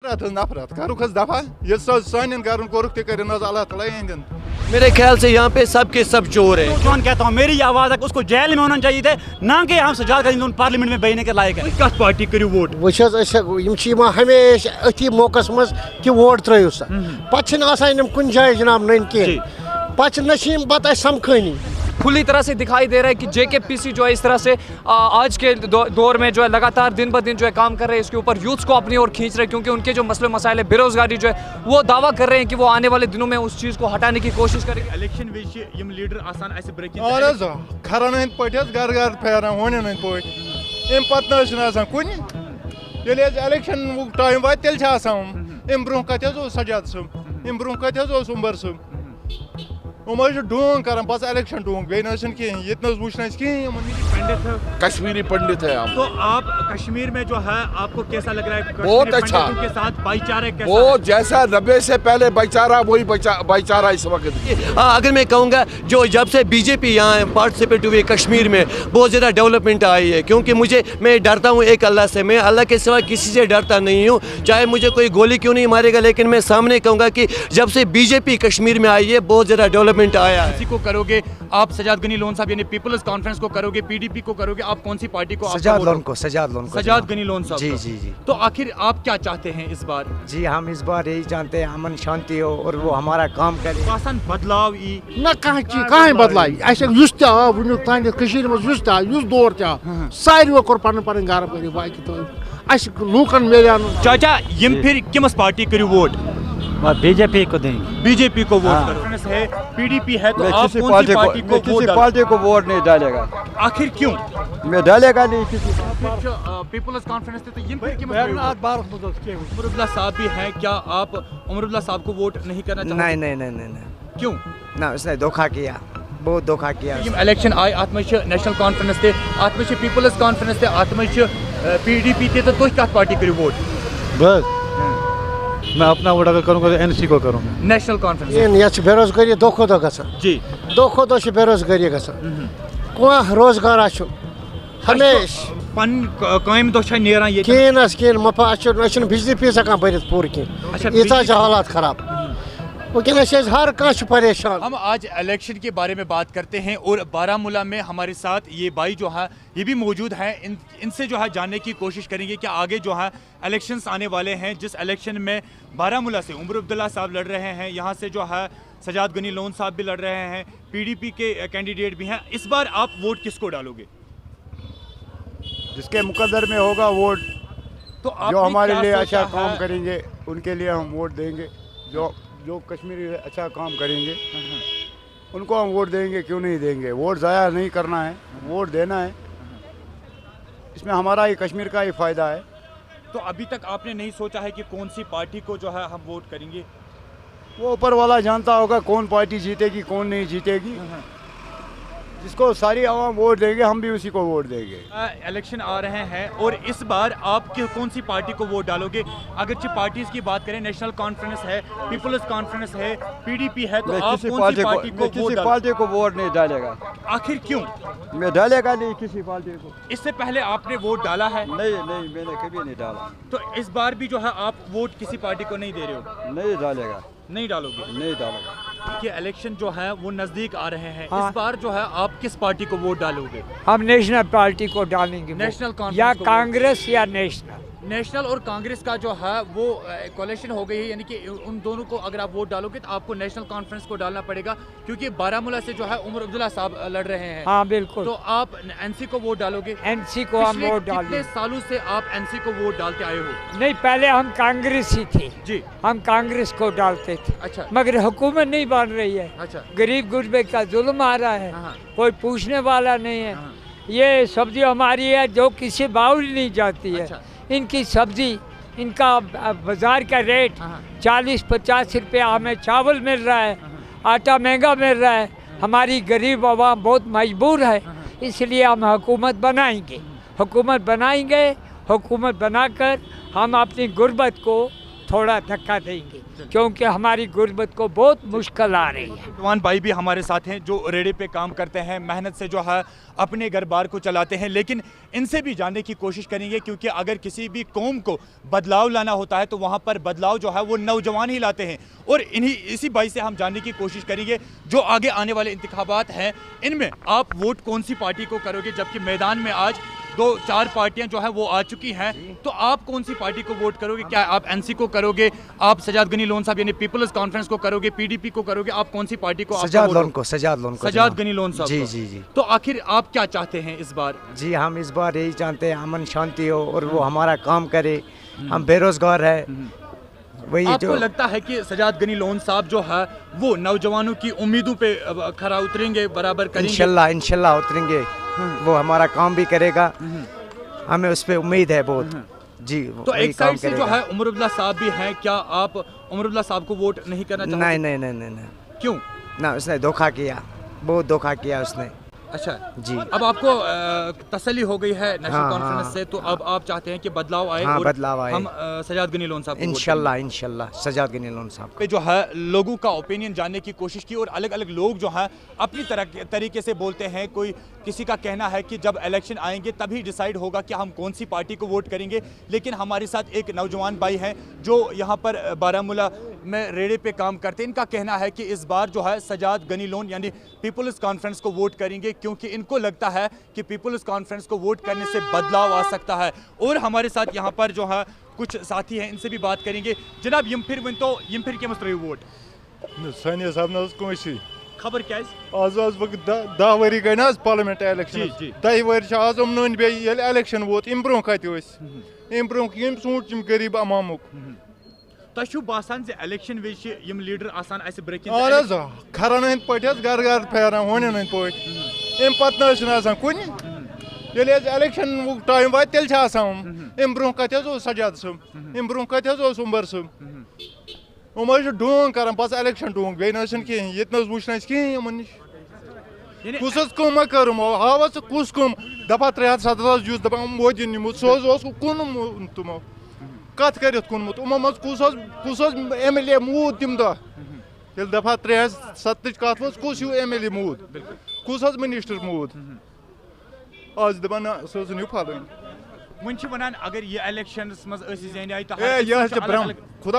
नफरत करुक दफा ये सान कर अल्लाह ताला इहंदन। मेरे ख्याल से यहाँ पे सब के सब चोर हैं। कौन कहता हूँ मेरी आवाज़ है उसको जेल में होना चाहिए थे ना कि हम सजाद गनी पार्लियामेंट में बहने के लायक है। कत पार्टी करू वोट वो हमेशा अथी मौका मज कि वोट त्रो सा पे कुन जाए जनाब नन कह पे पत समखनी खुली तरह से दिखाई दे रहा है कि जेकेपीसी जो है इस तरह से आज के दौर में जो है लगातार दिन ब दिन जो है काम कर रहे हैं, इसके ऊपर यूथ को अपनी ओर खींच रहे हैं क्योंकि उनके जो मसले मसाइल है बेरोजगारी जो है वो दावा कर रहे हैं कि वो आने वाले दिनों में उस चीज़ को हटाने की कोशिश करेंगे। इलेक्शन विच लीडर आसान ऐसे ब्रेकिंग खरन हंद पे घर घर फेरान होन हंद पे पे कुन इलेक्शन टाइम वा तेल ब्रोह कत सजाद सूब ब्रोह कत उमर सूब डोंग कर बस इलेक्शन डोंग बे कहीं वुचन कहीं कश्मीरी पंडित है हम। तो आप कश्मीर में जो है आपको कैसा लग रहा है? बहुत अच्छा के साथ भाईचारा कैसा वो है? जैसा 90 से पहले भाईचारा वही भाईचारा इस वक्त। अगर मैं कहूँगा जो जब से बीजेपी यहाँ पार्टिसिपेट हुई कश्मीर में बहुत ज़्यादा डेवलपमेंट आई है क्योंकि मैं डरता हूँ एक अल्लाह से, मैं अल्लाह के सिवा किसी से डरता नहीं हूँ चाहे मुझे कोई गोली क्यों नहीं मारेगा, लेकिन मैं सामने कहूँगा कि जब से बीजेपी कश्मीर में आई है बहुत ज़्यादा डेवलपमेंट आया है। किसी को करोगे आप सजाद गनी लोन साहब यानी पीपल्स कॉन्फ्रेंस को करोगे, पीडीपी को करोगे, आप कौन सी पार्टी को? सजाद गनी लोन साहब। जी जी जी। तो आखिर आप क्या चाहते हैं इस बार? जी हम इस बार यही चाहते हैं अमन शांति हो और वो हमारा काम करे। आसान बदलाव ई ना कहीं बदलाई युस तुक तान मज दौर सारे कोर पन घर भर बाकी तो लूकन मिले। चाचा यम फिर किमस पार्टी करू वोट? बीजेपी को देंगे। बीजेपी को वोट कॉन्फ्रेंस है, पीडीपी है, तो आप कौन सी पार्टी को किसी पार्टी को वोट नहीं डालेगा। आखिर क्यों? मैं डालेगा नहीं किसी। पीपल्स कॉन्फ्रेंस थे तो यम फिर उमरुल्लाह साहब भी हैं, क्या आप उमरुल्लाह साहब को वोट नहीं करना चाहते? नहीं क्यों? ना उसने धोखा किया, बहुत धोखा किया। इलेक्शन आए आत्म नेशनल कॉन्फ्रेंस थे, आत्म पीपल्स कॉन्फ्रेंस थे, आत्म पीडीपी थे, तो कोई क्या पार्टी करी वोट? बस मैं अपना वोट अगर करूँगा तो एनसी को करूँगा। नेशनल कॉन्फ्रेंस बेरोजगारी दो खो दो जी दो बेरोजगारी कह रोजगार हमेश पन कायम तो नेरान ये कहें मफा बिजली फीस हकान भर पूर कह हालात खराब वनस हर कह परेशान। हम आज इलेक्शन के बारे में बात करते हैं और बारामूला में हमारे साथ ये भाई जो है ये भी मौजूद हैं, इनसे जो है जानने की कोशिश करेंगे कि आगे जो है इलेक्शंस आने वाले हैं, जिस इलेक्शन में बारामूला से उमर अब्दुल्ला साहब लड़ रहे हैं, यहाँ से जो है सजाद गनी लोन साहब भी लड़ रहे हैं, पीडीपी के कैंडिडेट भी हैं। इस बार आप वोट किसको डालोगे? जिसके मुकद्दर में होगा वोट, तो जो हमारे लिए अच्छा काम करेंगे उनके लिए हम वोट देंगे। जो कश्मीरी अच्छा काम करेंगे उनको हम वोट देंगे, क्यों नहीं देंगे। वोट ज़ाया नहीं करना है, वोट देना है, इसमें हमारा ही कश्मीर का ही फ़ायदा है। तो अभी तक आपने नहीं सोचा है कि कौन सी पार्टी को जो है हम वोट करेंगे? वो ऊपर वाला जानता होगा कौन पार्टी जीतेगी कौन नहीं जीतेगी। जिसको सारी आवाम वोट देंगे हम भी उसी को वोट देंगे। इलेक्शन आ रहे हैं और इस बार आप कौन सी पार्टी को वोट डालोगे? अगरचे पार्टीज की बात करें, नेशनल कॉन्फ्रेंस है, पीपल्स कॉन्फ्रेंस है, पीडीपी है, तो आप कौन सी पार्टी को किसी पार्टी को वोट नहीं डालेगा। आखिर क्यों? मैं डालेगा नहीं किसी पार्टी को। इससे पहले आपने वोट डाला है? नहीं मैंने कभी नहीं डाला। तो इस बार भी जो है आप वोट किसी पार्टी को नहीं दे रहे हो? नहीं डालेगा। नहीं डालोगे? नहीं डालेगा। देखिए इलेक्शन जो है वो नजदीक आ रहे हैं, इस बार जो है आप किस पार्टी को वोट डालोगे? हम नेशनल पार्टी को डालेंगे, नेशनल कांग्रेस या कांग्रेस या नेशनल और कांग्रेस का जो है वो कोalition हो गई है, यानी कि उन दोनों को अगर आप वोट डालोगे तो आपको नेशनल कॉन्फ्रेंस को डालना पड़ेगा क्योंकि बारामूला से जो है उमर अब्दुल्ला साहब लड़ रहे हैं। हाँ बिल्कुल। तो आप एनसी को वोट डालोगे? एनसी को हम वोट डालेंगे। कितने सालों से आप एनसी को वोट डालते आए हो? नहीं, पहले हम कांग्रेस ही थे जी, हम कांग्रेस को डालते थे। अच्छा। मगर हुकूमत नहीं बन रही है। अच्छा। गरीब गुरबे का जुल्म आ रहा है, कोई पूछने वाला नहीं है। ये सब्जी हमारी है जो किसी बाउल नहीं जाती है। इनकी सब्जी, इनका बाजार का रेट 40-50 रुपया हमें चावल मिल रहा है, आटा महंगा मिल रहा है। हमारी गरीब आवाम बहुत मजबूर है, इसलिए हम हुकूमत बनाएंगे। हुकूमत बनाकर हम अपनी गुर्बत को थोड़ा धक्का देंगे, क्योंकि हमारी गुर्बत को बहुत मुश्किल आ रही है। नौजवान भाई भी हमारे साथ हैं जो रेड़े पे काम करते हैं, मेहनत से जो है अपने घर बार को चलाते हैं, लेकिन इनसे भी जानने की कोशिश करेंगे, क्योंकि अगर किसी भी कौम को बदलाव लाना होता है तो वहाँ पर बदलाव जो है वो नौजवान ही लाते हैं। और इसी भाई से हम जानने की कोशिश करेंगे जो आगे आने वाले इंतखाबात हैं इनमें आप वोट कौन सी पार्टी को करोगे, जबकि मैदान में आज 2-4 पार्टियां जो है वो आ चुकी हैं, तो आप कौन सी पार्टी को वोट करोगे? क्या आप एनसी को करोगे, आप सजाद गनी लोन साहब यानी पीपल्स कॉन्फ्रेंस को करोगे, पीडीपी को करोगे, आप कौन सी पार्टी को? सजाद लोन को सजाद गनी लोन साहब जी को। जी जी। तो आखिर आप क्या चाहते हैं इस बार? जी हम इस बार यही चाहते हैं अमन शांति हो और वो हमारा काम करे। हम बेरोजगार है, वही आपको जो लगता है कि सजाद गनी लोन साहब जो है वो नौजवानों की उम्मीदों पे खरा उतरेंगे, बराबर करेंगे? इंशाल्लाह उतरेंगे, वो हमारा काम भी करेगा, हमें उस पर उम्मीद है बहुत जी। तो एक साइड से जो है उमरुल्लाह साहब भी हैं, क्या आप उमरुल्लाह साहब को वोट नहीं करना चाहते? नहीं। क्यों? ना उसने धोखा किया, बहुत धोखा किया उसने। अच्छा जी। अब आपको तसल्ली हो गई है नेशनल हाँ, कॉन्फ्रेंस हाँ, से, तो अब आप चाहते हैं कि बदलाव आए? हाँ, और बदलाव आए। हम सजाद गनी लोन साहब को वोट इंशाल्लाह सजाद गनी लोन साहब पे जो है लोगों का ओपिनियन जानने की कोशिश की, और अलग अलग लोग जो हैं अपनी तरीके से बोलते हैं। कोई किसी का कहना है कि जब इलेक्शन आएंगे तभी डिसाइड होगा कि हम कौन सी पार्टी को वोट करेंगे, लेकिन हमारे साथ एक नौजवान भाई हैं जो यहाँ पर बारामूला में रेड़े पे काम करते हैं। इनका कहना है कि इस बार जो है सजाद गनी लोन यानी पीपल्स कॉन्फ्रेंस को वोट करेंगे, क्योंकि इनको लगता है कि पीपल्स कॉन्फ्रेंस को वोट करने से बदलाव आ सकता है। और हमारे साथ यहाँ पर जो है कुछ साथी हैं, इनसे भी बात करेंगे। जनाब यम फिर के मस वोट सानिया साहब ना कोई खबर क्या आज 10 वरी गई ना पार्लियामेंट इलेक्शन, 10 वरी आज अमन बे इलेक्शन वोत अम ब्रोह कत अम ब्रोह यम सूट गरीब अमामुक। तु बसान इलेक्शन विज यम लीडर आसान ऐसे ब्रेकिंग खरन हंद पे घर घर फेरान होन हंद पे अम पे कुन इलेक्शन टाइम वा तेल अम ब्रोह कत सजाद सब, अम ब्रोह कत उमर सब, हम डोंग कर बस इलेक्शन डोंग बे कहें ये वुचन कहें नश कुस कम कर हाव कुस कम दफा 370 जुस दपा मोदी निमुत सह कुन तमो कत कर कुनमुत मो मज कुस MLA मूद तम दह दफा 370 कत कुस MLA मूद कुस मिनिस्टर मूद आज दपान सह न्यू फल वन वनान अगर ये इलेक्शन मज जान आय खुदा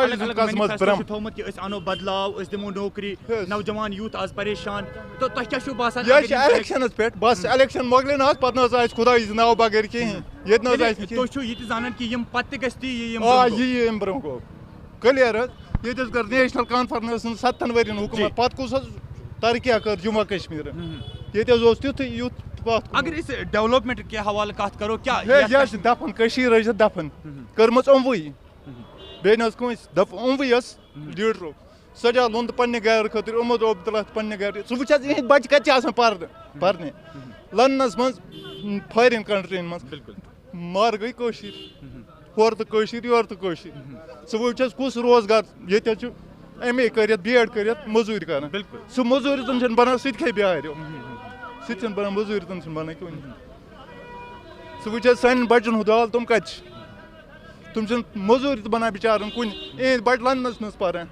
थोमुत कि अनो बदलाव दिमो नौकरी, नौजवान यूथ आज परेशान, तो तुह क्या बासान इलेक्शन पे बस इलेक्शन मोकल ना पे खुदा नाव बगैर कहें ये जान कि यम पत ये ब्रोह गो क्लियर ये कर नेशनल कॉन्फ्रेंस 7 वरियन हुकूमत पे कुस तरक्या कर जम्मू कश्मीर ये तुथ यूथ। अगर इस डेवलपमेंट के हवाले कत करो क्या दफन दफन कर्म अमवई बे अमवई लीडरो सजाद लोन पे गर खतर उमद अब्दुल्ला पे गर सह वुच बच्चे कत पर्ने लंदनस मज फॉरेन कंट्रीन मज मार गई होर तो योर तो सह वुच कुस रोजगार ये MA कर BEd कर मजूर कर सह मजूर तुम बना सह खे बिहार सह बना मजूर तुम बना कहीं सह वुच सान बचन हूँ दाल तुम कत तुम मजूर तो बना बिचारन कुन बट लंदनस मज पारान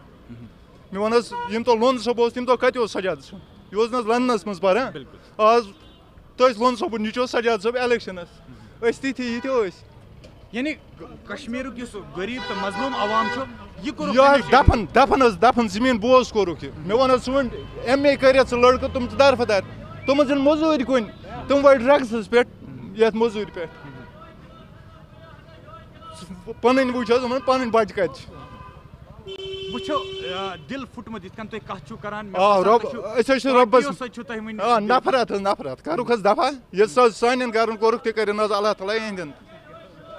मे वन यम तो लोन सब तम दह कत सजाद सब यह ना लंदनस मज पारान आज तस लोन सब नीचो सजाद सब इलेक्शनस ती ये यानी कश्मीर गरीब तो मजलूम आवाम दफन जमीन बोझ कोरुक मे वन सन MA कर लड़क तुम दरफदार तुम मजूर कुन तुम वो ड्रग्स पे ये मजूर पे पन वो पन बच कत वो दिल फुटमुत ये कत करान नफरत करुक दफा ये सान गरन कोरुक कर अल्लाह ताला इहंदन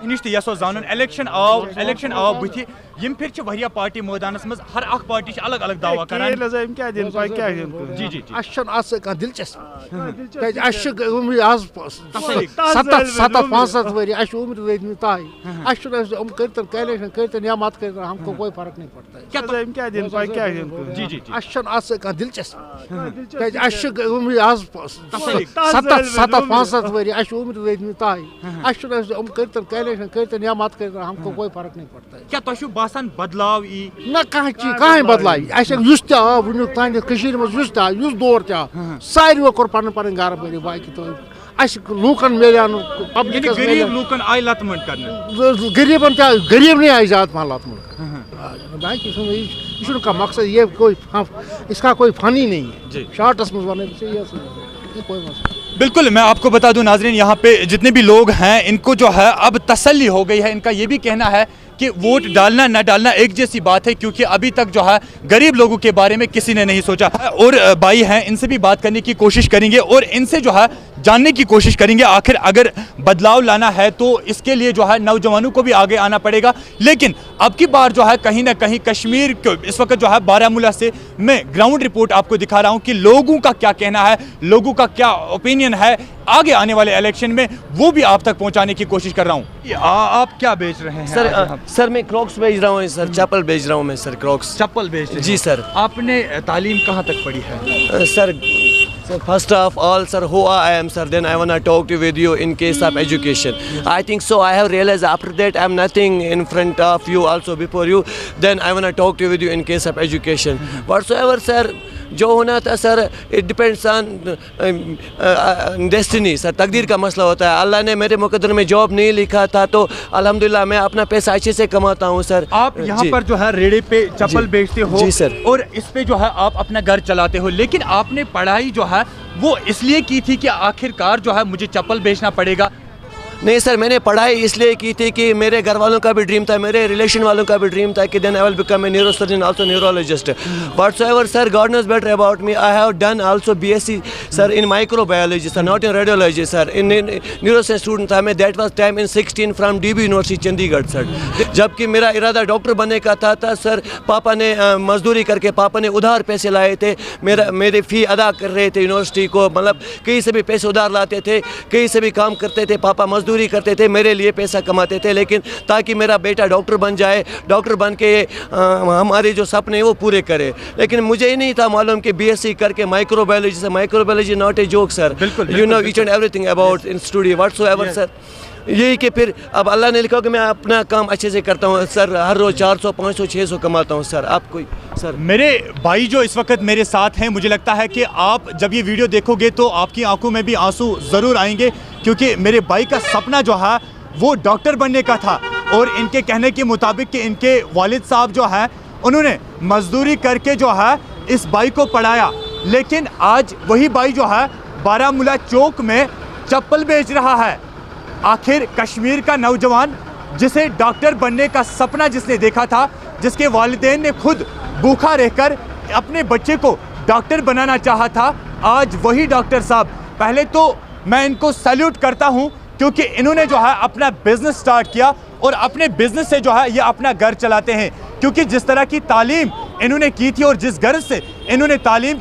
निश तो जान इलेक्शन आव बुथि यम फिर वह पार्टी मैदानस मज हर अख पार्टी अलग अलग दावा करान जी जी दिलचस्पी आज 57 वरी उम्र वेदनी ताई कैलेक्शन कर या मत कर हमको कोई फर्क नहीं पड़ता है जी जी दिलचस्पी आज 57 वरी उम्र वेदनी ताई कर इलेक्शन करते या मत करते हमको कोई फर्क नहीं पड़ता है क्या तोशु बासान बदलाव ई ना कहीं बदलाई ऐसे युस त वुन तान कशीर में युस त युस दौर त सारी कोर पन पन घर बरी बाकी तो अस लूकन मिलान पब्लिक गरीब लूकन आई लतमंड करने गरीबन त गरीब नहीं आई जात मान लतमंड बाकी इसमें का मकसद ये कोई इसका कोई फन ही नहीं है शॉर्टस में बने से ये कोई मसला बिल्कुल। मैं आपको बता दूं नाजरीन, यहाँ पे जितने भी लोग हैं इनको जो है अब तसल्ली हो गई है। इनका ये भी कहना है कि वोट डालना न डालना एक जैसी बात है, क्योंकि अभी तक जो है गरीब लोगों के बारे में किसी ने नहीं सोचा। और भाई हैं, इनसे भी बात करने की कोशिश करेंगे और इनसे जो है जानने की कोशिश करेंगे आखिर अगर बदलाव लाना है तो इसके लिए जो है नौजवानों को भी आगे आना पड़ेगा। लेकिन अब की बार जो है कहीं ना कहीं कश्मीर को इस वक्त जो है बारामूला से मैं ग्राउंड रिपोर्ट आपको दिखा रहा हूँ कि लोगों का क्या कहना है, लोगों का क्या ओपिनियन है आगे आने वाले इलेक्शन में, वो भी आप तक पहुंचाने की कोशिश कर रहा हूँ। आप क्या बेच रहे हैं? सर मैं क्रॉक्स बेच रहा हूँ सर, चप्पल बेच रहा हूँ मैं सर, क्रॉक्स चप्पल बेच रहे हैं? जी सर। आपने तालीम कहाँ तक पढ़ी है? Sir first of all sir, who I am sir, then I want to talk to with you in case of education. I think so I have realized after that I'm nothing in front of you, also before you, then I want to talk to with you in case of education. Whatsoever sir जो होना था sir, it depends on destiny sir, तकदीर का मसला होता है। अल्लाह ने मेरे मुकद्दर में जॉब नहीं लिखा था तो अल्हम्दुलिल्लाह मैं अपना पैसा अच्छे से कमाता हूँ सर। आप यहाँ पर जो है रेड़े पे चप्पल बेचते हो? जी सर। और इस पे जो है आप अपना घर चलाते हो, लेकिन आपने पढ़ाई जो है वो इसलिए की थी कि आखिरकार जो है मुझे चप्पल बेचना पड़ेगा? नहीं सर, मैंने पढ़ाई इसलिए की थी कि मेरे घर वालों का भी ड्रीम था, मेरे रिलेशन वालों का भी ड्रीम था कि then I will become a neurosurgeon, also neurologist. Whatsoever sir, God knows better about me, I have done also BSc sir in microbiology sir, not in radiology sir, in neuroscience student था मैं, that was time in 16 from DB university Chandigarh sir. जबकि मेरा इरादा doctor बनने का था sir, पापा ने मजदूरी करके पापा ने उधार पैसे लाए थे, मेरी फ़ी अदा कर रहे थे यूनिवर्सिटी को, मतलब कहीं से भी पैसे उधार लाते थे, कहीं से भी काम करते थे, पापा मजदूरी करते थे, मेरे लिए पैसा कमाते थे, लेकिन ताकि मेरा बेटा डॉक्टर बन जाए, डॉक्टर बन के हमारे जो सपने वो पूरे करे। लेकिन मुझे ही नहीं था मालूम कि बीएससी करके माइक्रोबायोलॉजी से, microbiology not a joke sir, you know each and everything about in studio whatsoever sir. यही कि फिर अब अल्लाह ने लिखा कि मैं अपना काम अच्छे से करता हूँ सर, हर रोज़ 400 500 600 कमाता हूँ सर। आप कोई सर, मेरे भाई जो इस वक्त मेरे साथ हैं, मुझे लगता है कि आप जब ये वीडियो देखोगे तो आपकी आंखों में भी आंसू ज़रूर आएंगे, क्योंकि मेरे भाई का सपना जो है वो डॉक्टर बनने का था। और इनके कहने के मुताबिक कि इनके वालिद साहब जो है उन्होंने मजदूरी करके जो है इस भाई को पढ़ाया, लेकिन आज वही भाई जो है बारामूला चौक में चप्पल बेच रहा है। आखिर कश्मीर का नौजवान जिसे डॉक्टर बनने का सपना जिसने देखा था, जिसके वालिदैन ने खुद भूखा रहकर अपने बच्चे को डॉक्टर बनाना चाहा था, आज वही डॉक्टर साहब, पहले तो मैं इनको सैल्यूट करता हूं क्योंकि इन्होंने जो है अपना बिजनेस स्टार्ट किया और अपने बिजनेस से जो है ये अपना घर चलाते हैं। क्योंकि जिस तरह की तालीम इन्होंने की थी और जिस गर्ज से इन्होंने तालीम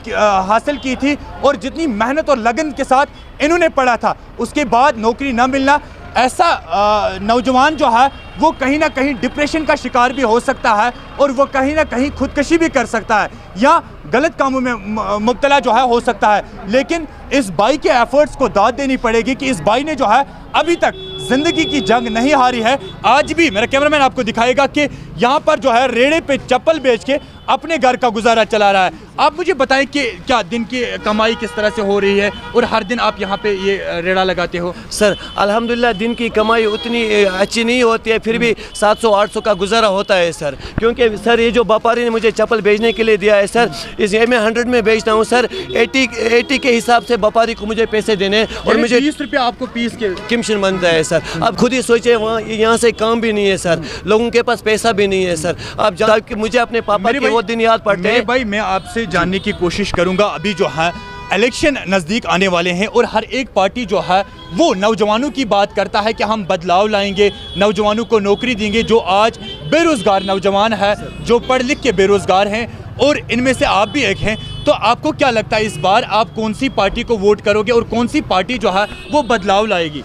हासिल की थी और जितनी मेहनत और लगन के साथ इन्होंने पढ़ा था, उसके बाद नौकरी न मिलना, ऐसा नौजवान जो है वो कहीं ना कहीं डिप्रेशन का शिकार भी हो सकता है और वो कहीं ना कहीं खुदकशी भी कर सकता है या गलत कामों में मुब्तला जो है हो सकता है। लेकिन इस भाई के एफर्ट्स को दाद देनी पड़ेगी कि इस भाई ने जो है अभी तक ज़िंदगी की जंग नहीं हारी है। आज भी मेरा कैमरामैन आपको दिखाएगा कि यहाँ पर जो है रेड़े पे चप्पल बेच के अपने घर का गुजारा चला रहा है। आप मुझे बताएं कि क्या दिन की कमाई किस तरह से हो रही है और हर दिन आप यहाँ पे ये रेड़ा लगाते हो? सर अल्हम्दुलिल्लाह दिन की कमाई उतनी अच्छी नहीं होती है, फिर भी 700-800 का गुजारा होता है सर। क्योंकि सर ये जो व्यापारी ने मुझे चप्पल बेचने के लिए दिया है सर, इस ये मैं 100 में बेचता हूँ सर, 80 के हिसाब से व्यापारी को मुझे पैसे देने और मुझे 20 रुपये आपको पीस के कमीशन बनता है सर। अब खुद ही सोचे वहाँ यहाँ से काम भी नहीं है सर, लोगों के पास पैसा भी नहीं है सर। अब जब मुझे अपने पापा के वो दिन याद पड़ते हैं। भाई मैं आपसे जानने की कोशिश करूंगा, अभी जो है इलेक्शन नज़दीक आने वाले हैं और हर एक पार्टी जो है वो नौजवानों की बात करता है कि हम बदलाव लाएंगे, नौजवानों को नौकरी देंगे। जो आज बेरोज़गार नौजवान है, जो पढ़ लिख के बेरोज़गार हैं और इनमें से आप भी एक हैं, तो आपको क्या लगता है इस बार आप कौन सी पार्टी को वोट करोगे और कौन सी पार्टी जो है वो बदलाव लाएगी?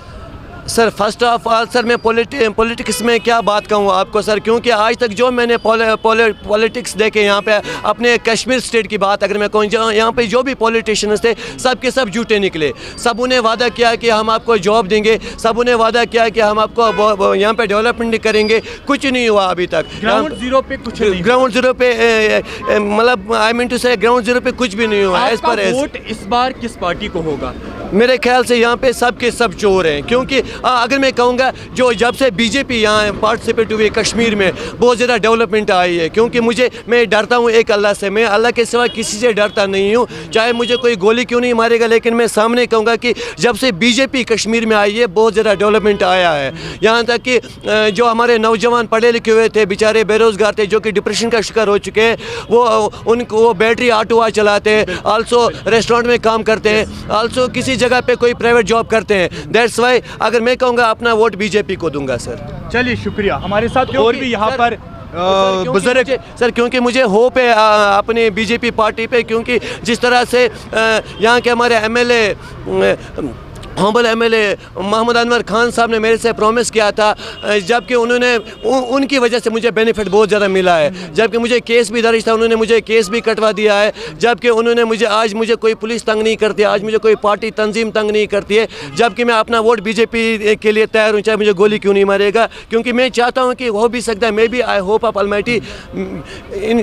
Sir first of all sir मैं पॉलिटिक्स में क्या बात कहूँ आपको सर, क्योंकि आज तक जो मैंने पॉलिटिक्स देखे यहाँ पे अपने कश्मीर स्टेट की बात अगर मैं कहूँ, यहाँ पे जो भी पॉलिटिशियंस थे सब के सब झूठे निकले। सबों ने वादा किया कि हम आपको जॉब देंगे, सबों ने वादा किया कि हम आपको यहाँ पे डेवलपमेंट करेंगे, कुछ नहीं हुआ अभी तक। ग्राउंड जीरो पे कुछ नहीं, ग्राउंड जीरो पे मतलब आई मीन टू से ग्राउंड जीरो पे कुछ भी नहीं हुआ। आपका वोट इस बार किस पार्टी को होगा? मेरे ख्याल से यहाँ पे सब के सब चोर हैं, क्योंकि अगर मैं कहूँगा जो जब से बीजेपी यहाँ पार्टिसिपेट हुई कश्मीर में बहुत ज़्यादा डेवलपमेंट आई है। क्योंकि मैं डरता हूँ एक अल्लाह से, मैं अल्लाह के सिवा किसी से डरता नहीं हूँ, चाहे मुझे कोई गोली क्यों नहीं मारेगा। लेकिन मैं सामने कहूँगा कि जब से बीजेपी कश्मीर में आई है बहुत ज़्यादा डेवलपमेंट आया है। यहाँ तक कि जो हमारे नौजवान पढ़े लिखे हुए थे, बेचारे बेरोज़गार थे, जो कि डिप्रेशन का शिकार हो चुके हैं, वो बैटरी ऑटो चलाते हैं, आल्सो रेस्टोरेंट में काम करते हैं, आल्सो किसी जगह पे कोई प्राइवेट जॉब करते हैं। दैट्स वाई अगर मैं कहूँगा अपना वोट बीजेपी को दूंगा सर। चलिए शुक्रिया। हमारे साथ और भी यहाँ पर बुजुर्ग सर, क्योंकि मुझे होप है अपने बीजेपी पार्टी पे, क्योंकि जिस तरह से यहाँ के हमारे MLA honourable MLA Mohammad Anwar Khan Sahab ने मेरे से प्रॉमिस किया था, जबकि उन्होंने उनकी वजह से मुझे बेनिफिट बहुत ज़्यादा मिला है। जबकि मुझे केस भी दर्ज था, उन्होंने मुझे केस भी कटवा दिया है। जबकि उन्होंने मुझे कोई पुलिस तंग नहीं करती है, आज मुझे कोई पार्टी तंजीम तंग नहीं करती है। जबकि मैं अपना वोट बीजेपी के लिए तैयार हूँ, चाहे मुझे गोली क्यों नहीं मारेगा, क्योंकि मैं चाहता हूँ कि हो भी सकता है, may be I hope of almighty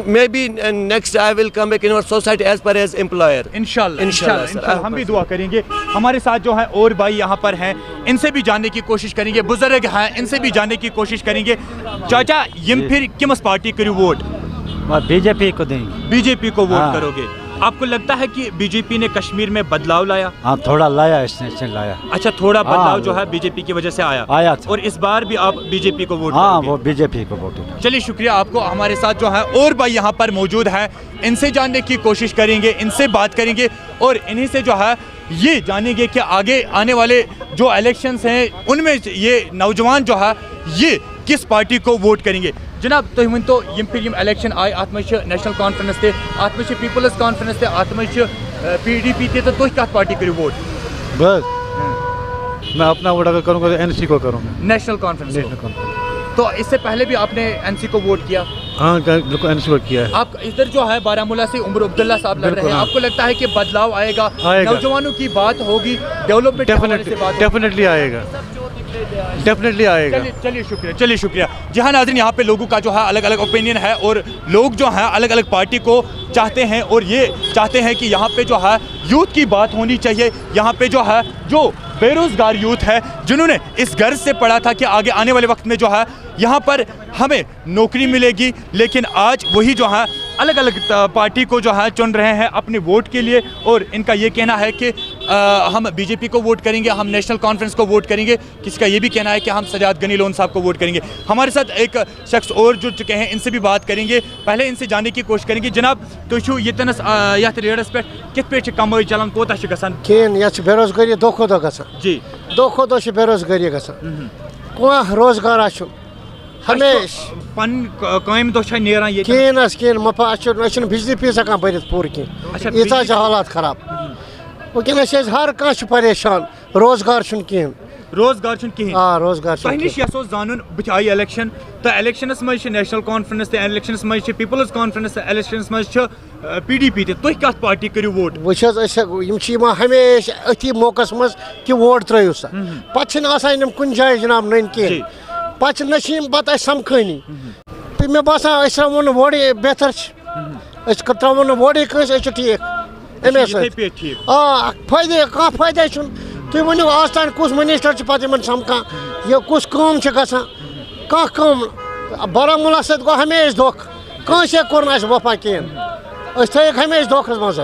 may be next I will come back in our society as per as employer. इंशाल्लाह हम भी दुआ करेंगे। हमारे साथ जो है और भाई यहाँ पर हैं, इनसे भी जानने की कोशिश करेंगे। बुजुर्ग हैं, इनसे भी जानने की कोशिश करेंगे। चाचा यम फिर किमस पार्टी करू वोट? बीजेपी को देंगे। बीजेपी को वोट करोगे? आपको लगता है कि बीजेपी ने कश्मीर में बदलाव लाया? हाँ थोड़ा लाया, इसने लाया। अच्छा, थोड़ा बदलाव जो है बीजेपी की वजह से आया था। और इस बार भी आप बीजेपी को वोट हाँ, करोगे? वो बीजेपी को वोट। चलिए शुक्रिया आपको। हमारे साथ जो है और भाई यहाँ पर मौजूद है, इनसे जानने की कोशिश करेंगे, इनसे बात करेंगे और इन्हीं से जो है ये जानेंगे कि आगे आने वाले जो इलेक्शंस हैं उनमें ये नौजवान जो है ये किस पार्टी को वोट करेंगे। जनाब तो यम फिर यम इलेक्शन आए अत नेशनल कॉन्फ्रेंस थे, अत पीपल्स कॉन्फ्रेंस थे, अत PDP थे, तो तुम कत पार्टी करू वोट? बस मैं अपना वोट अगर करूँगा तो NC को करूँगा, नेशनल कॉन्फ्रेंस। तो इससे पहले भी आपने NC को वोट किया? हाँ बिल्कुल NC को किया है। आप इधर जो है बारामूला से उमर अब्दुल्ला साहब लड़ रहे हैं, आपको लगता है कि बदलाव आएगा? नौजवानों की बात होगी, डेवलपमेंट डेफिनेटली आएगा, डेफिनेटली आएगा। चलिए शुक्रिया। जहाँ नाज़रीन यहाँ पे लोगों का जो है अलग अलग ओपिनियन है और लोग जो हैं अलग अलग पार्टी को चाहते हैं और ये चाहते हैं कि यहाँ पे जो है यूथ की बात होनी चाहिए। यहाँ पे जो है जो बेरोज़गार यूथ है जिन्होंने इस गर्ज से पढ़ा था कि आगे आने वाले वक्त में जो है यहाँ पर हमें नौकरी मिलेगी, लेकिन आज वही जो है अलग अलग पार्टी को जो है चुन रहे हैं अपने वोट के लिए। और इनका ये कहना है कि हम बीजेपी को वोट करेंगे, हम नेशनल कॉन्फ्रेंस को वोट करेंगे। किसी का ये भी कहना है कि हम सजाद गनी लोन साहब को वोट करेंगे। हमारे साथ एक शख्स और जुड़ चुके हैं, इनसे भी बात करेंगे। पहले इनसे जानने की कोशिश करेंगे। जनाब तुम यतनस यथ रेडस पे कित पे कमाई चलान कोता गसान? बेरोजगारी दो खो दो गसान जी, दो खो दो बेरोजगारी गसान, कह रोजगार हमेश पन कायम तो नेरान ये कहें मफा बिजली फीस हकान भरित पूर कहें, यीचा हालात खराब। वनस हर कह परेशान, रोजगार कहें, रोजगार कहें। हाँ रोजगार जान बह आई इलेक्शन तो इलेक्शनस मज नेशनल कॉन्फ्रेंस इलेक्शनस मज पीपल्स कॉन्फ्रेंस इलेक्शनस मज PDP तुम कत पार्टी करू वोट? वो हमेशा अथी मौका मज कि वोट त्रो सा पे कुन जाए जनाब नन कहें, पे समखानी। तो मे बासान वो वोड़े बेहतर त्रो वोड़े कस ठीक अमे फायदे कह फायदे तुम वो आज तान कुछ मिनिस्टर पे समकान, ये कुछ कम कम बारामूला सत गो हमेशा धोख, कंसे कोर वफा कहें, थक हमेशा धोखस मज।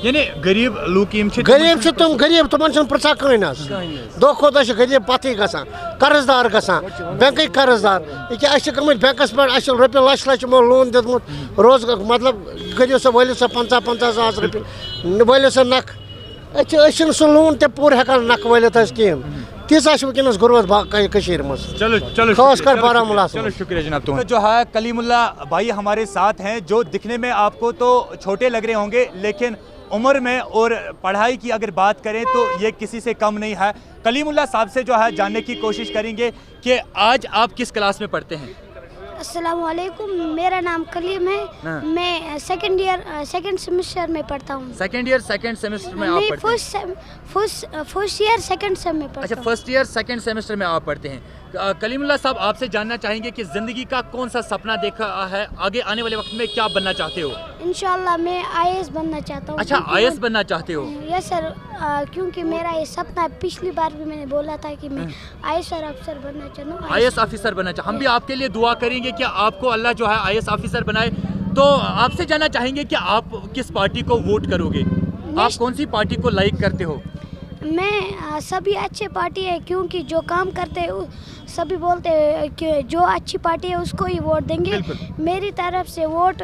यानी गरीब लूक गरीब तुम गरीब तुम पृछा कहीं दो खो दो गरीब पत्ती गसान, कर्जदार गसान, बैंक कर्जदार। ये गमत बैंकस पे रोपये लच लच लोन दितमुत, रोजगार मतलब करो सा वलियो सा 50-50 सास रुपये वलियो सा नख, सह लोन ते पूर हेकान नख वलित कहें। तीसा वनस गुर्बत मज। चलो खास कर बारामूला। चलो शुक्रिया जनाब। तो जो है कलीमुल्ला भाई हमारे साथ हैं, जो दिखने में आपको तो छोटे लग रहे होंगे लेकिन उम्र में और पढ़ाई की अगर बात करें तो ये किसी से कम नहीं है। कलीमुल्लाह साहब से जो है जानने की कोशिश करेंगे कि आज आप किस क्लास में पढ़ते हैं? अस्सलाम वालेकुम, मेरा नाम कलीम है। मैं सेकंड सेमेस्टर में पढ़ता हूँ। सेकंड सेमेस्टर में आप पढ़ते हैं? फर्स्ट ईयर सेकंड सेम में पढ़ता हूँ। अच्छा, फर्स्ट ईयर सेकंड सेमेस्टर में आप पढ़ते हैं। कलीमुल्लाह साहब आपसे जानना चाहेंगे कि ज़िंदगी का कौन सा सपना देखा है, आगे आने वाले वक्त में क्या बनना चाहते हो? इंशाल्लाह मैं IAS बनना चाहता हूँ। अच्छा, IAS बनना चाहते हो? यस सर, क्योंकि मेरा ये सपना है। पिछली बार भी मैंने बोला था कि मैं IAS अफसर बनना चाहता हूँ। IAS ऑफिसर बनना चाहते। हम भी आपके लिए दुआ करेंगे कि आपको अल्लाह जो है IAS ऑफिसर बनाए। तो आपसे जानना चाहेंगे कि आप किस पार्टी को वोट करोगे? आप कौन सी पार्टी को लाइक करते हो? मैं सभी अच्छे पार्टी है, क्योंकि जो काम करते हैं सभी बोलते हैं कि जो अच्छी पार्टी है उसको ही वोट देंगे। मेरी तरफ से वोट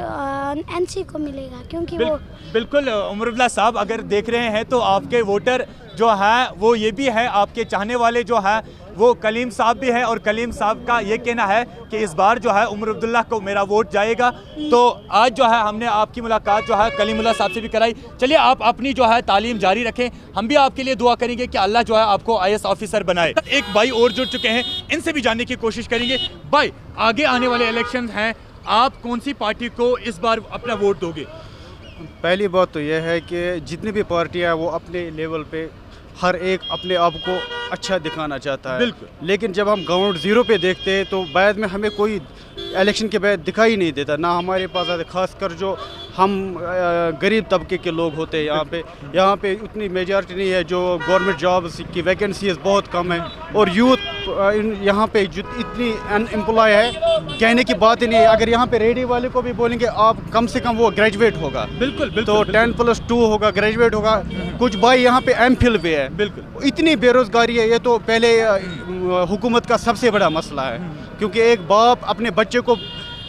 NC को मिलेगा, क्योंकि वो बिल्कुल उमरुल्लाह साहब अगर देख रहे हैं तो आपके वोटर जो हैं वो ये भी हैं, आपके चाहने वाले जो हैं वो कलीम साहब भी हैं, और कलीम साहब का ये कहना है कि इस बार जो है उमर अब्दुल्ला को मेरा वोट जाएगा। तो आज जो है हमने आपकी मुलाकात जो है कलीमुल्लाह साहब से भी कराई। चलिए आप अपनी जो है तालीम जारी रखें, हम भी आपके लिए दुआ करेंगे कि अल्लाह जो है आपको IAS ऑफिसर बनाए। एक भाई और जुड़ चुके हैं, इनसे भी जानने की कोशिश करेंगे। भाई, आगे आने वाले इलेक्शन हैं, आप कौन सी पार्टी को इस बार अपना वोट दोगे? पहली बात तो यह है कि जितनी भी पार्टियां वो अपने लेवल पे हर एक अपने आप को अच्छा दिखाना चाहता है। बिल्कुल। लेकिन जब हम ग्राउंड ज़ीरो पे देखते हैं तो बाद में हमें कोई इलेक्शन के बाद दिखाई नहीं देता, ना हमारे पास आते, खासकर जो हम गरीब तबके के लोग होते हैं। यहाँ पे उतनी मेजॉरिटी नहीं है, जो गवर्नमेंट जॉब्स की वैकेंसीज बहुत कम है, और यूथ यहाँ पे इतनी अनएम्प्लॉय है, कहने की बात ही नहीं है। अगर यहाँ पे रेडियो वाले को भी बोलेंगे आप, कम से कम वो ग्रेजुएट होगा। बिल्कुल तो 10+2 होगा, ग्रेजुएट होगा। कुछ भाई यहाँ पे MPhil भी है। बिल्कुल। इतनी बेरोजगारी है, ये तो पहले हुकूमत का सबसे बड़ा मसला है, क्योंकि एक बाप अपने बच्चे को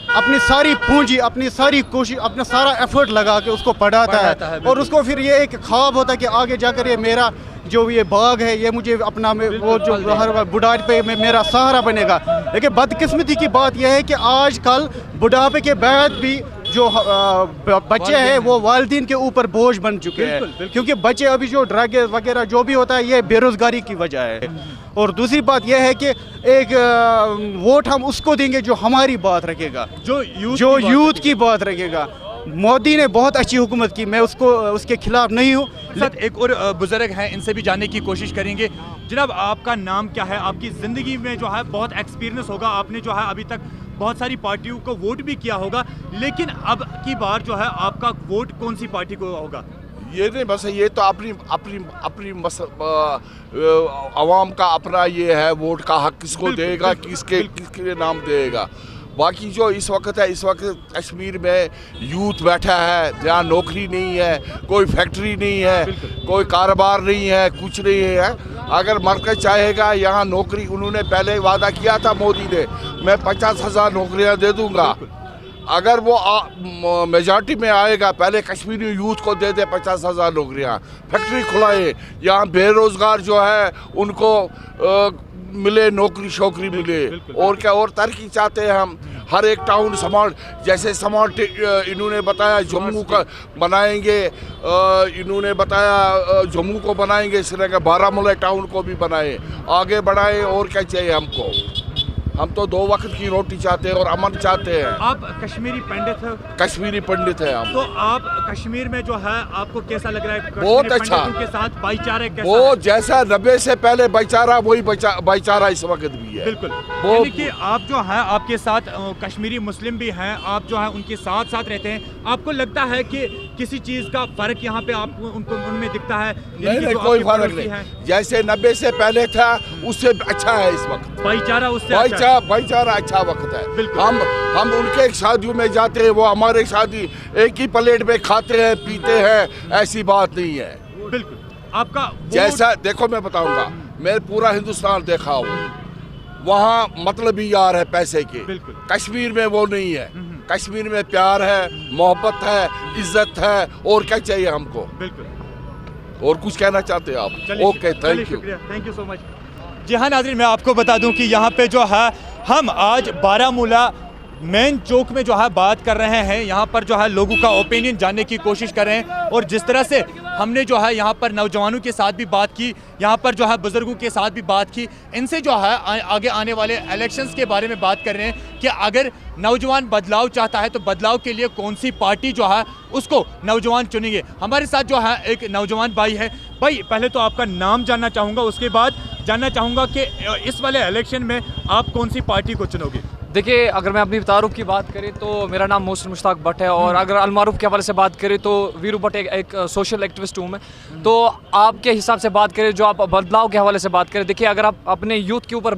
अपनी सारी पूंजी, अपनी सारी कोशिश, अपना सारा एफर्ट लगा के उसको पढ़ाता है, और उसको फिर ये एक ख्वाब होता है कि आगे जाकर ये मेरा जो ये बाग है ये मुझे अपना वो जो हर बुढ़ापे में मेरा सहारा बनेगा। लेकिन बदकिस्मती की बात यह है कि आजकल बुढ़ापे के बाद भी जो बच्चे हैं वो वालिदैन के ऊपर बोझ बन चुके हैं, क्योंकि बच्चे अभी जो ड्रग वगैरह जो भी होता है ये बेरोजगारी की वजह है। और दूसरी बात यह है कि एक वोट हम उसको देंगे जो हमारी बात रखेगा, जो यूथ की बात रखेगा। मोदी ने बहुत अच्छी हुकूमत की, मैं उसके खिलाफ नहीं हूँ। एक और बुजुर्ग हैं, इनसे भी जानने की कोशिश करेंगे। जनाब, आपका नाम क्या है? आपकी ज़िंदगी में जो है बहुत एक्सपीरियंस होगा, आपने जो है अभी तक बहुत सारी पार्टियों को वोट भी किया होगा, लेकिन अब की बार जो है आपका वोट कौन सी पार्टी को होगा? ये नहीं, बस ये तो अपनी आवाम का अपना ये है, वोट का हक किसको देगा, किसके नाम देगा। बाकी जो इस वक्त है, इस वक्त कश्मीर में यूथ बैठा है, जहाँ नौकरी नहीं है, कोई फैक्ट्री नहीं है, कोई कारोबार नहीं है, कुछ नहीं है। अगर मरकज चाहेगा यहाँ नौकरी, उन्होंने पहले वादा किया था मोदी ने, मैं 50,000 नौकरियाँ दे दूँगा। अगर वो मेजॉरिटी में आएगा, पहले कश्मीरी यूथ को दे दे 50,000 नौकरियाँ, फैक्ट्री खुलाए, यहाँ बेरोज़गार जो है उनको मिले, नौकरी शौकरी मिले। और क्या और तरक्की चाहते हैं हम, हर एक टाउन जैसे स्मार्ट इन्होंने बताया जम्मू का बनाएंगे, इन्होंने बताया जम्मू को बनाएंगे, श्रीनगर बारामूला टाउन को भी बनाए, आगे बढ़ाए। और क्या चाहिए हमको? हम तो 2 वक्त की रोटी चाहते हैं और अमन चाहते हैं। आप कश्मीरी पंडित हैं? कश्मीरी पंडित है हम। तो आप कश्मीर में जो है आपको कैसा लग रहा है? बहुत अच्छा। के साथ भाईचारा कैसा वो है? जैसा 90 से पहले भाईचारा, वही भाईचारा इस वक्त भी है। बिल्कुल। यानी कि आप जो है आपके साथ कश्मीरी मुस्लिम भी हैं, आप जो है उनके साथ साथ रहते हैं। आपको लगता है कि किसी चीज़ का फर्क यहाँ पे आपको उनमें दिखता है? नहीं, कोई फर्क नहीं। जैसे 90 से पहले था उससे अच्छा है इस वक्त भाईचारा, उससे भाईचारा अच्छा वक्त है। हम उनके शादियों में जाते हैं, वो हमारे शादी एक ही प्लेट में खाते हैं पीते हैं, ऐसी बात नहीं है। बिल्कुल। आपका जैसा देखो, मैं बताऊंगा, मैं पूरा हिंदुस्तान देखा हूँ, वहाँ मतलब ही यार है पैसे के। कश्मीर में वो नहीं है। कश्मीर में प्यार है, मोहब्बत है, इज्जत है, और क्या चाहिए हमको? बिल्कुल। और कुछ कहना चाहते हैं आप? Okay, thank you so much. जी हाँ नाज़रीन, मैं आपको बता दूं कि यहाँ पे जो है हम आज बारामूला मेन चौक में जो है बात कर रहे हैं, यहाँ पर जो है लोगों का ओपिनियन जानने की कोशिश कर रहे हैं। और जिस तरह से हमने जो है यहाँ पर नौजवानों के साथ भी बात की, यहाँ पर जो है बुजुर्गों के साथ भी बात की, इनसे जो है आगे आने वाले इलेक्शंस के बारे में बात कर रहे हैं कि अगर नौजवान बदलाव चाहता है तो बदलाव के लिए कौन सी पार्टी जो है उसको नौजवान चुनेंगे। हमारे साथ जो है एक नौजवान भाई है। भाई पहले तो आपका नाम जानना चाहूँगा, उसके बाद जानना चाहूँगा कि इस वाले इलेक्शन में आप कौन सी पार्टी को चुनोगे। देखिए, अगर मैं अपनी तारुफ की बात करें तो मेरा नाम मोहसिन मुश्ताक भट्ट है, और अगर अलमारूफ के हवाले से बात करें तो वीरू भट्ट एक सोशल एक्टिविस्ट हूँ मैं। तो आपके हिसाब से बात करें, जो आप बदलाव के हवाले से बात करें, देखिए अगर आप अपने यूथ के ऊपर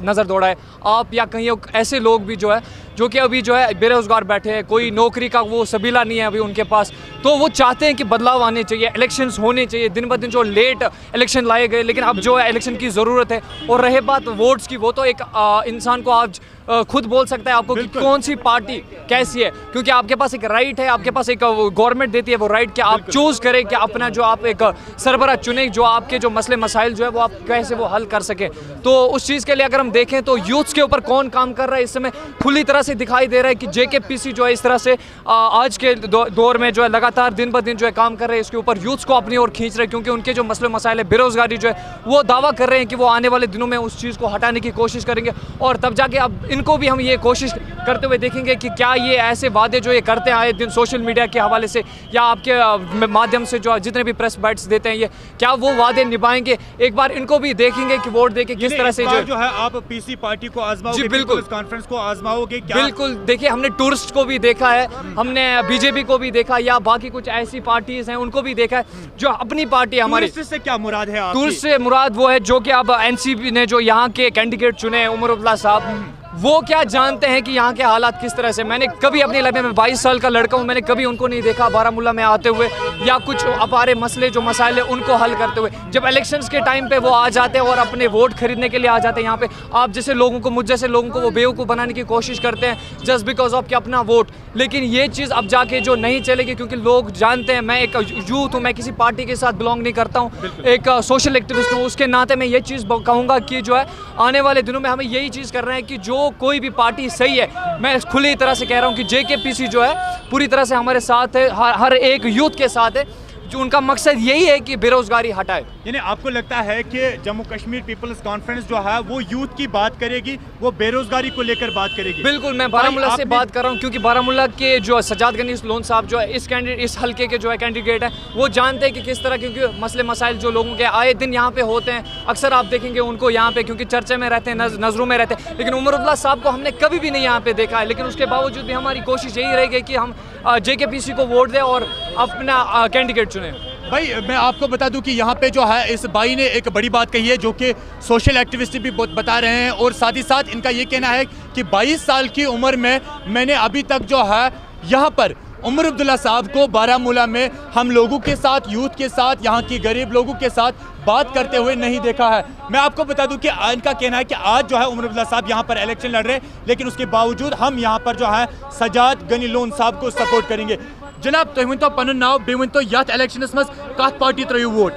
नज़र दौड़ाए आप, या कहीं ऐसे लोग भी जो है जो कि अभी जो है बेरोज़गार बैठे हैं, कोई नौकरी का वो सबीला नहीं है अभी उनके पास, तो वो चाहते हैं कि बदलाव आने चाहिए, इलेक्शंस होने चाहिए। दिन ब दिन जो लेट इलेक्शन लाए गए, लेकिन अब जो है इलेक्शन की ज़रूरत है। और रहे बात वोट्स की, वो तो एक इंसान को आज खुद बोल सकता है आपको कि कौन सी पार्टी कैसी है, क्योंकि आपके पास एक राइट है, आपके पास एक गवर्नमेंट देती है वो राइट कि आप चूज़ करें कि अपना जो आप एक सरबराह चुने, जो आपके जो मसले मसाइल जो है वो आप कैसे वो हल कर सकें। तो उस चीज़ के लिए अगर हम देखें तो यूथ्स के ऊपर कौन काम कर रहा है इस समय खुली तरह से दिखाई दे रहा है कि JKPC जो है इस तरह से आज के दौर में जो है लगातार दिन ब दिन जो है काम कर रहे हैं, इसके ऊपर यूथ्स को अपनी ओर खींच रहे हैं, क्योंकि उनके जो मसले मसाइल है, बेरोज़गारी जो है, वो दावा कर रहे हैं कि वो आने वाले दिनों में उस चीज़ को हटाने की कोशिश करेंगे। और तब जाके अब इनको भी हम ये कोशिश करते हुए देखेंगे कि क्या ये ऐसे वादे जो ये करते हैं आए दिन सोशल मीडिया के हवाले से या आपके माध्यम से जो जितने भी प्रेस बाइट्स देते हैं, ये क्या वो वादे निभाएंगे। एक बार इनको भी देखेंगे कि वोट देके किस तरह से जो है आप PC पार्टी को आजमाओगे, बिल्कुल कॉन्फ्रेंस को आजमाओगे क्या? बिल्कुल, देखिए हमने टूरिस्ट को भी देखा है, हमने BJP को भी देखा, या बाकी कुछ ऐसी पार्टीज हैं उनको भी देखा है जो अपनी पार्टी हमारी। टूरिस्ट से क्या मुराद है आपकी? टूरिस्ट से मुराद वो है जो कि अब NCP ने जो यहाँ के कैंडिडेट चुने उमर अब्दुल्ला साहब, वो क्या जानते हैं कि यहाँ के हालात किस तरह से। मैंने कभी अपनी लाइफ में 22 साल का लड़का हूँ, मैंने कभी उनको नहीं देखा बारामूला में आते हुए या कुछ अपारे मसले जो मसाइल है उनको हल करते हुए। जब इलेक्शंस के टाइम पे वो आ जाते हैं और अपने वोट खरीदने के लिए आ जाते हैं यहाँ पे, आप जैसे लोगों को, मुझ जैसे लोगों को वो बेवकूफ़ बनाने की कोशिश करते हैं जस्ट बिकॉज ऑफ कि अपना वोट। लेकिन ये चीज़ अब जाके जो नहीं चलेगी, क्योंकि लोग जानते हैं मैं एक यूथ हूँ, मैं किसी पार्टी के साथ बिलोंग नहीं करता हूँ, एक सोशल एक्टिविस्ट हूँ। उसके नाते मैं ये चीज़ कहूँगा कि जो है आने वाले दिनों में हमें यही चीज़ करना है कि जो कोई भी पार्टी सही है, मैं खुली तरह से कह रहा हूँ कि JKPC जो है पूरी तरह से हमारे साथ है, हर एक यूथ के साथ है, जो उनका मकसद यही है कि बेरोजगारी हटाए। यानी आपको लगता है कि जम्मू कश्मीर पीपल्स कॉन्फ्रेंस जो है वो यूथ की बात करेगी, वो बेरोजगारी को लेकर बात करेगी? बिल्कुल, मैं बारामूला से बात कर रहा हूँ, क्योंकि बारामूला के जो सजाद गनी लोन साहब जो है इस हल्के के जो है कैंडिडेट हैं, वो जानते हैं कि किस तरह, क्योंकि मसले मसाइल जो लोगों के आए दिन यहाँ पे होते हैं, अक्सर आप देखेंगे उनको यहाँ पे, क्योंकि चर्चे में रहते हैं, नज़रों में रहते हैं। लेकिन उमर अब्दुल्ला साहब को हमने कभी भी नहीं यहाँ पे देखा है, लेकिन उसके बावजूद भी हमारी कोशिश यही रहेगी कि हम JKPC को वोट दें और अपना कैंडिडेट चुनें। भाई मैं आपको बता दूं कि यहाँ पे जो है इस भाई ने एक बड़ी बात कही है, जो कि सोशल एक्टिविस्ट भी बता रहे हैं, और साथ ही साथ इनका ये कहना है कि 22 साल की उम्र में मैंने अभी तक जो है यहाँ पर उमर अब्दुल्ला साहब को बारामूला में हम लोगों के साथ, यूथ के साथ, यहाँ की गरीब लोगों के साथ बात करते हुए नहीं देखा है। मैं आपको बता दूं कि इनका कहना है कि आज जो है उमर अब्दुल्ला साहब यहाँ पर इलेक्शन लड़ रहे हैं, लेकिन उसके बावजूद हम यहाँ पर जो है सजाद गनी लोन साहब को सपोर्ट करेंगे। जनाब तुम वन तो पन नाव बे वन तो यथ इलेक्शनस मज कत पार्टी त्रो वोट?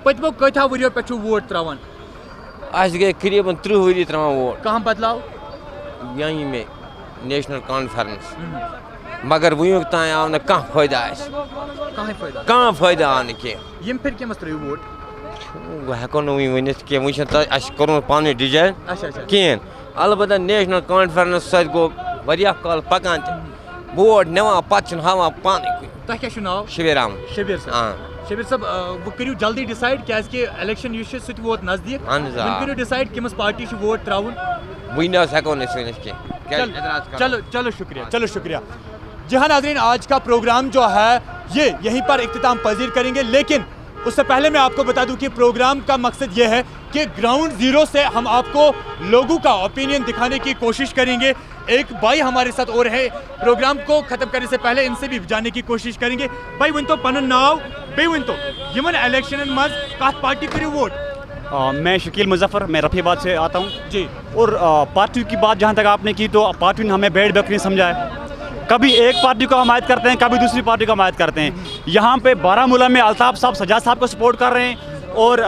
पतमो कथा वरियो पे वोट त्रावान? गए करीबन 30 वरी त्रावान वोट। कहाँ बदलाव? यहीं में नेशनल कॉन्फ्रेंस, मगर वुक तान आव न कह फायदा, कह फायदा आव न यम फिर कमस त्रो वोट? हेको नी वन कह पानी डिजाइन कहें, अलबत्ता नेशनल कॉन्फ्रेंस सत गो काल पकान, वोट नवान पत हावान पानी। तह क्या नाव? शबीर अहमद। शबीर साहब, शबीर साहब वो करियो जल्दी डिसाइड, क्या इलेक्शन सह वोत नजदीक, करियो डिसाइड कमस पार्टी वोट त्रावन? चलो शुक्रिया, चलो शुक्रिया। जी हाँ नाज़रीन, आज का प्रोग्राम जो है ये यहीं पर इख्तिताम पजीर करेंगे, लेकिन उससे पहले मैं आपको बता दूं कि प्रोग्राम का मकसद ये है कि ग्राउंड ज़ीरो से हम आपको लोगों का ओपिनियन दिखाने की कोशिश करेंगे। एक भाई हमारे साथ और है, प्रोग्राम को ख़त्म करने से पहले इनसे भी जानने की कोशिश करेंगे। भाई वन तो पन नाव बे वन तो यमन इलेक्शन मज कत पार्टी करियो वोट? मैं शकील मुजफ्फर, मैं रफीबाद से आता हूँ जी। और पार्टी की बात जहाँ तक आपने की, तो पार्टी ने हमें बैड बकरी समझा है। कभी एक पार्टी को हमायत करते हैं, कभी दूसरी पार्टी को हमायत करते हैं। यहाँ पे बारामूला में अल्ताफ साहब, सजाद साहब को सपोर्ट कर रहे हैं, और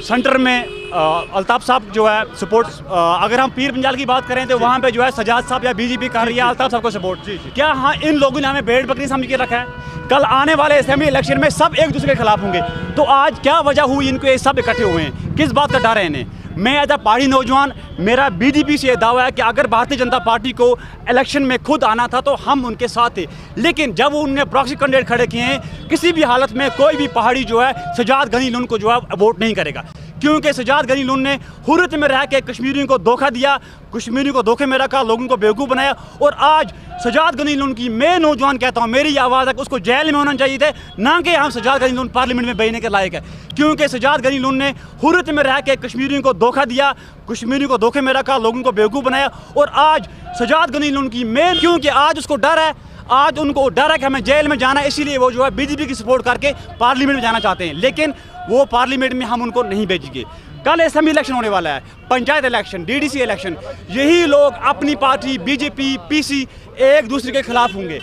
सेंटर में अल्ताफ साहब जो है सपोर्ट, अगर हम पीर पंजाल की बात करें तो वहाँ पे जो है सजाद साहब या बीजेपी कर रही है अल्ताफ साहब को सपोर्ट। क्या हाँ इन लोगों ने हमें भेड़ बकरी समझ के रखा है? कल आने वाले असेंबली इलेक्शन में सब एक दूसरे के खिलाफ होंगे, तो आज क्या वजह हुई इनको ये सब इकट्ठे हुए हैं? किस बात का डर है इन्हें? मैं एज अ पहाड़ी नौजवान, मेरा बीजेपी से ये दावा है कि अगर भारतीय जनता पार्टी को इलेक्शन में खुद आना था तो हम उनके साथ थे, लेकिन जब उन्होंने प्रॉक्सी कैंडिडेट खड़े किए हैं, किसी भी हालत में कोई भी पहाड़ी जो है सजाद गनी लून को जो है वोट नहीं करेगा, क्योंकि सजाद गनी लून ने हुर्रियत में रह के कश्मीरियों को धोखा दिया, कश्मीरियों को धोखे में रखा, लोगों को बेवकूफ़ बनाया। और आज सजाद गनी लून की मैं नौजवान कहता हूँ, मेरी आवाज़ है कि उसको जेल में होना चाहिए थे, ना कि हम सजाद गनी लून पार्लियामेंट में बैठने के लायक है, क्योंकि सजाद गनी लून ने हुर्रियत में रह के कश्मीरियों को धोखा दिया, कश्मीरियों को धोखे में रखा, लोगों को बेवकूफ़ बनाया। और आज सजाद गनी लून की मेन, क्योंकि आज उसको डर है, आज उनको डर है कि हमें जेल में जाना है, इसीलिए वो जो है बीजेपी की सपोर्ट करके पार्लियामेंट में जाना चाहते हैं, लेकिन वो पार्लियामेंट में हम उनको नहीं भेजेंगे। कल असेंबली इलेक्शन होने वाला है, पंचायत इलेक्शन, डीडीसी इलेक्शन, यही लोग अपनी पार्टी बीजेपी पीसी एक दूसरे के खिलाफ होंगे।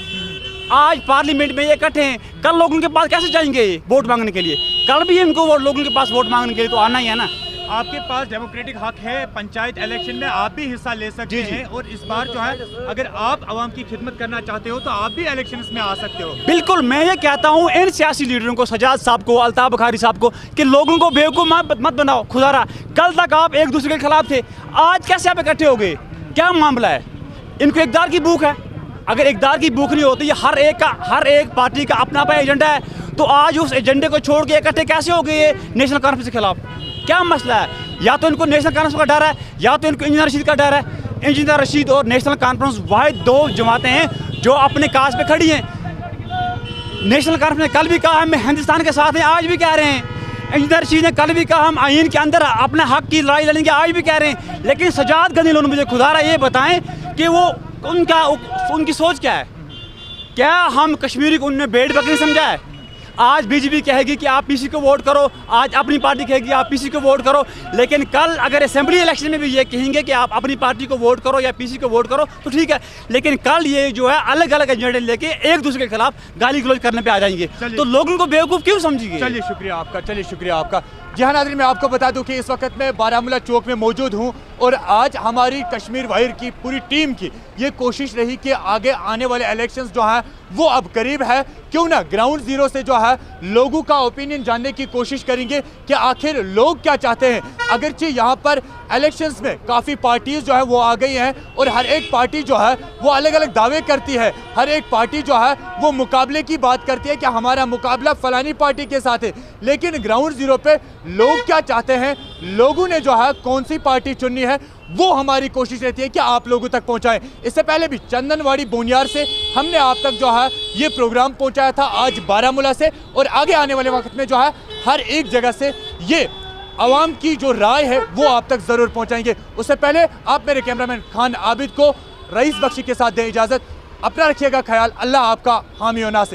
आज पार्लियामेंट में ये इकट्ठे हैं, कल लोगों के पास कैसे जाएंगे वोट मांगने के लिए? कल भी इनको वो लोगों के पास वोट मांगने के लिए तो आना ही है ना। आपके पास डेमोक्रेटिक हक है, पंचायत इलेक्शन में आप भी हिस्सा ले सकते हैं, और इस बार जो है अगर आप आवाम की खिदमत करना चाहते हो तो आप भी इलेक्शंस में आ सकते हो। बिल्कुल, मैं ये कहता हूँ इन सियासी लीडरों को, सजाद साहब को, अल्ताफ बुखारी साहब को, कि लोगों को बेवकूफ़ मत बनाओ। खुदारा कल तक आप एक दूसरे के खिलाफ थे, आज कैसे आप इकट्ठे हो गए? क्या मामला है? इनको इक़्तिदार की भूख है। अगर इक़्तिदार की भूख नहीं होती, हर एक पार्टी का अपना अपना एजेंडा है, तो आज उस एजेंडे को छोड़ के इकट्ठे कैसे हो गए नेशनल कॉन्फ्रेंस के खिलाफ? क्या मसला है? या तो इनको नेशनल कॉन्फ्रेंस का डर है, या तो इनको इंजीनियर रशीद का डर है। इंजीनियर रशीद और नेशनल कॉन्फ्रेंस वाहिद दो जमातें हैं जो अपने काज पे खड़ी हैं। नेशनल कॉन्फ्रेंस ने कल भी कहा हम हिंदुस्तान के साथ हैं, आज भी कह रहे हैं। इंजीनियर रशीद ने कल भी कहा हम आइन के अंदर अपने हक की लड़ाई लड़ेंगे, आज भी कह रहे हैं। लेकिन सजाद गनी लून मुझे खुदारा ये बताएं कि वो उनकी सोच क्या है? क्या हम कश्मीरी को उनने भेड़ बकरी समझा है? आज बीजेपी कहेगी कि आप पीसी को वोट करो, आज अपनी पार्टी कहेगी आप पीसी को वोट करो, लेकिन कल अगर असेंबली इलेक्शन में भी ये कहेंगे कि आप अपनी पार्टी को वोट करो या पीसी को वोट करो तो ठीक है, लेकिन कल ये जो है अलग अलग एजेंडे लेके एक दूसरे के खिलाफ गाली गलौज करने पे आ जाएंगे, तो लोगों को बेवकूफ़ क्यों समझेंगे? चलिए शुक्रिया आपका, चलिए शुक्रिया आपका। जी हाँ नाज़रीन, मैं आपको बता दूं कि इस वक्त मैं बारामूला चौक में मौजूद हूं, और आज हमारी कश्मीर वाहिर की पूरी टीम की ये कोशिश रही कि आगे आने वाले इलेक्शंस जो हैं वो अब करीब है, क्यों ना ग्राउंड ज़ीरो से जो है लोगों का ओपिनियन जानने की कोशिश करेंगे कि आखिर लोग क्या चाहते हैं। अगरचे यहाँ पर इलेक्शंस में काफ़ी पार्टीज़ जो है वो आ गई हैं, और हर एक पार्टी जो है वो अलग अलग दावे करती है, हर एक पार्टी जो है वो मुकाबले की बात करती है कि हमारा मुकाबला फलानी पार्टी के साथ है, लेकिन ग्राउंड ज़ीरो पे लोग क्या चाहते हैं, लोगों ने जो है कौन सी पार्टी चुननी है, वो हमारी कोशिश रहती है कि आप लोगों तक पहुंचाएं। इससे पहले भी चंदनवाड़ी बोनियार से हमने आप तक जो है ये प्रोग्राम पहुंचाया था, आज बारामूला से, और आगे आने वाले वक्त में जो है हर एक जगह से ये आवाम की जो राय है वो आप तक ज़रूर पहुंचाएंगे। उससे पहले आप मेरे कैमरामैन खान आबिद को रईस बख्शी के साथ दें इजाज़त। अपना रखिएगा ख्याल, अल्लाह आपका हामी और नासिर।